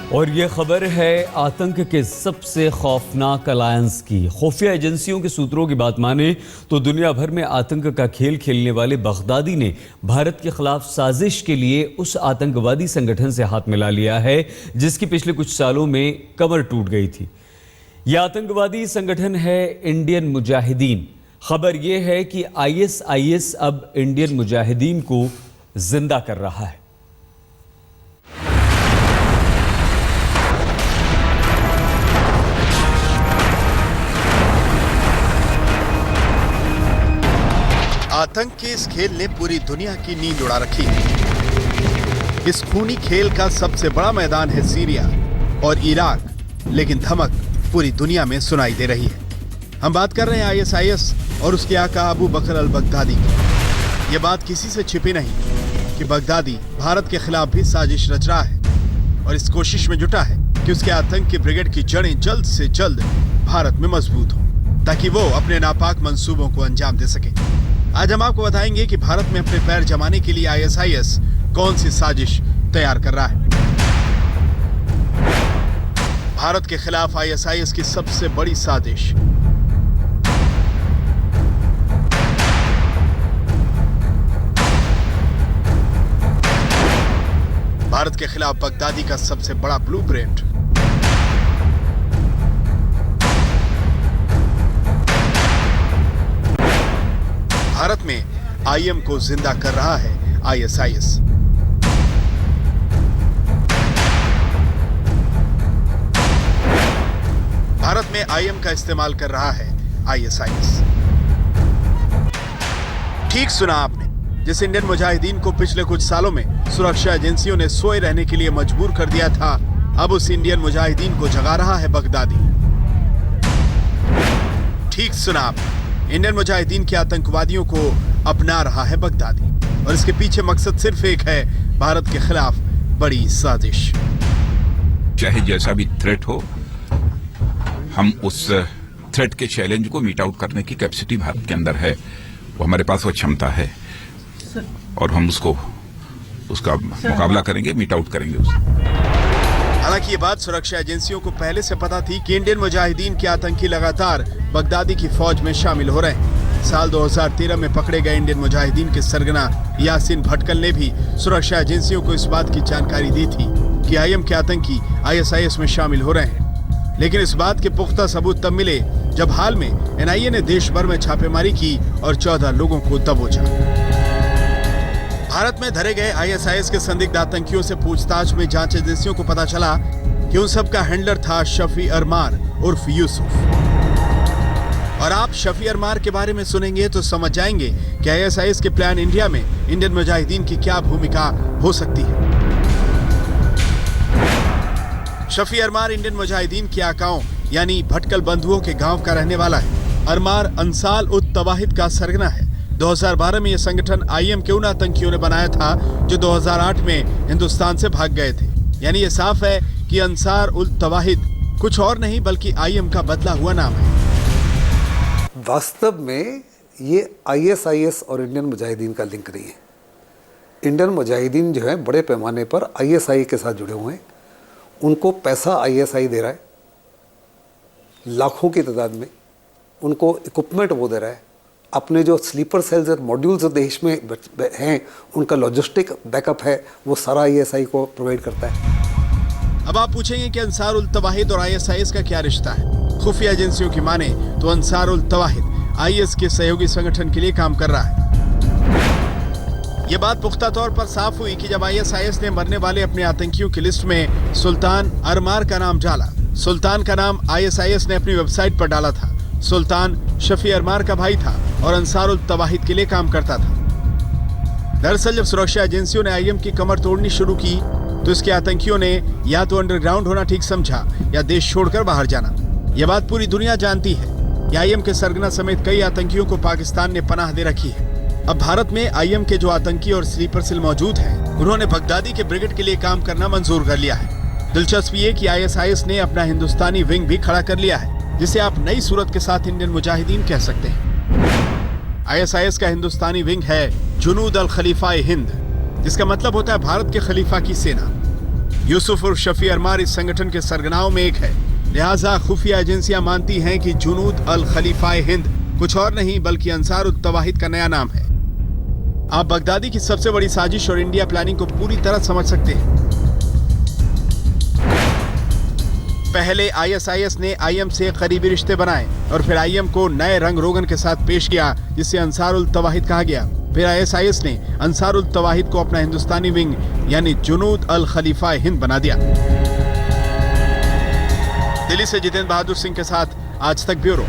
और ये खबर है आतंक के सबसे खौफनाक अलायंस की। खुफिया एजेंसियों के सूत्रों की बात माने तो दुनिया भर में आतंक का खेल खेलने वाले बगदादी ने भारत के खिलाफ साजिश के लिए उस आतंकवादी संगठन से हाथ मिला लिया है जिसकी पिछले कुछ सालों में कमर टूट गई थी। यह आतंकवादी संगठन है इंडियन मुजाहिदीन। खबर यह है कि ISIS अब इंडियन मुजाहिदीन को जिंदा कर रहा है। आतंक के इस खेल ने पूरी दुनिया की नींद उड़ा रखी है। इस खूनी खेल का सबसे बड़ा मैदान है सीरिया और इराक, लेकिन धमक पूरी दुनिया में सुनाई दे रही है। हम बात कर रहे हैं ISIS और उसके आका अबू बकर अल बगदादी की। यह बात किसी से छिपी नहीं कि बगदादी भारत के खिलाफ भी साजिश रच रहा है और इस कोशिश में जुटा है कि उसके आतंक की ब्रिगेड की जड़ें जल्द से जल्द भारत में मजबूत हो ताकि वो अपने नापाक मंसूबों को अंजाम दे सके। आज हम आपको बताएंगे कि भारत में अपने पैर जमाने के लिए ISIS कौन सी साजिश तैयार कर रहा है। भारत के खिलाफ ISIS की सबसे बड़ी साजिश। भारत के खिलाफ बगदादी का सबसे बड़ा ब्लूप्रिंट। भारत में IM को जिंदा कर रहा है ISIS। भारत में IM का इस्तेमाल कर रहा है ISIS। ठीक सुना आपने, जिस इंडियन मुजाहिदीन को पिछले कुछ सालों में सुरक्षा एजेंसियों ने सोए रहने के लिए मजबूर कर दिया था, अब उस इंडियन मुजाहिदीन को जगा रहा है बगदादी। ठीक सुना आपने, इंडियन मुजाहिदीन के आतंकवादियों को अपना रहा है बगदादी और इसके पीछे मकसद सिर्फ एक है, भारत के खिलाफ बड़ी साजिश। चाहे जैसा भी थ्रेट हो, हम उस थ्रेट के चैलेंज को मीट आउट करने की कैपेसिटी भारत के अंदर है। वो हमारे पास वो क्षमता है और हम उसका मुकाबला करेंगे, मीट आउट करेंगे उसे। हालांकि ये बात सुरक्षा एजेंसियों को पहले से पता थी कि इंडियन मुजाहिदीन के आतंकी लगातार बगदादी की फौज में शामिल हो रहे हैं। साल 2013 में पकड़े गए इंडियन मुजाहिदीन के सरगना यासीन भटकल ने भी सुरक्षा एजेंसियों को इस बात की जानकारी दी थी कि IM के आतंकी ISIS में शामिल हो रहे हैं। लेकिन इस बात के पुख्ता सबूत तब मिले जब हाल में NIA ने देश भर में छापेमारी की और 14 लोगों को दबोचा। भारत में धरे गए ISIS के संदिग्ध आतंकियों से पूछताछ में जांच एजेंसियों को पता चला कि उन सब का हैंडलर था शफी अरमार उर्फ यूसुफ। और आप शफी अरमार के बारे में सुनेंगे तो समझ जाएंगे कि ISIS के प्लान इंडिया में इंडियन मुजाहिदीन की क्या भूमिका हो सकती है। शफी अरमार इंडियन मुजाहिदीन के आकाओं यानी भटकल बंधुओं के गांव का रहने वाला है। अरमार अंसार उत तवाहिद का सरगना है। 2012 में यह संगठन IM के उन आतंकियों ने बनाया था जो 2008 में हिंदुस्तान से भाग गए थे। यानी ये साफ है कि अंसार उल तवाहिद कुछ और नहीं बल्कि IM का बदला हुआ नाम है। वास्तव में ये ISIS और इंडियन मुजाहिदीन का लिंक नहीं है। इंडियन मुजाहिदीन जो है बड़े पैमाने पर ISI के साथ जुड़े हुए हैं। उनको पैसा ISI दे रहा है लाखों की तादाद में, उनको इक्विपमेंट वो दे रहा है। अपने जो स्लीपर सेल्स और मॉड्यूल्स देश में हैं, उनका लॉजिस्टिक बैकअप है, वो सारा ISI को प्रोवाइड करता है। अब आप पूछेंगे कि अंसार उल तवाहिद और ISIS का क्या रिश्ता है। खुफिया एजेंसियों की माने तो अंसार उल तवाहिद IS के सहयोगी संगठन के लिए काम कर रहा है। यह बात पुख्ता तौर पर साफ हुई कि जब ISIS ने मरने वाले अपने आतंकियों की लिस्ट में सुल्तान अरमार का नाम डाला। सुल्तान का नाम ISIS ने अपनी वेबसाइट पर डाला था। सुल्तान शफी अरमार का भाई था और अंसार उल तवाहिद के लिए काम करता था। दरअसल जब सुरक्षा एजेंसियों ने IM की कमर तोड़नी शुरू की तो इसके आतंकियों ने या तो अंडरग्राउंड होना ठीक समझा या देश छोड़कर बाहर जाना। यह बात पूरी दुनिया जानती है कि IM के सरगना समेत कई आतंकियों को पाकिस्तान ने पनाह दे रखी है। अब भारत में IM के जो आतंकी और स्लीपर सेल मौजूद हैं, उन्होंने बगदादी के ब्रिगेड के लिए काम करना मंजूर कर लिया है। दिलचस्प ये कि ISIS ने अपना हिंदुस्तानी विंग भी खड़ा कर लिया है, जिसे आप नई सूरत के साथ इंडियन मुजाहिदीन कह सकते हैं। ISIS का हिंदुस्तानी विंग है जुनूद अल खलीफा हिंद, जिसका मतलब होता है भारत के खलीफा की सेना। यूसुफ और शफी अरमार इस संगठन के सरगनाओं में एक है। लिहाजा खुफिया एजेंसियां मानती हैं कि जुनूद अल खलीफाए हिंद कुछ और नहीं बल्कि अंसारुत तवाहिद का नया नाम है। आप बगदादी की सबसे बड़ी साजिश और इंडिया प्लानिंग को पूरी तरह समझ सकते हैं। पहले आईएसआईएस ने आईएम से करीबी रिश्ते बनाए और फिर आईएम को नए रंग रोगन के साथ पेश किया, जिसे अंसारुल तवाहिद कहा गया। फिर आईएसआईएस ने अंसारुल तवाहिद को अपना हिंदुस्तानी विंग यानी जुनूद अल खलीफाए हिंद बना दिया। दिल्ली से जितेंद्र बहादुर सिंह के साथ आज तक ब्यूरो।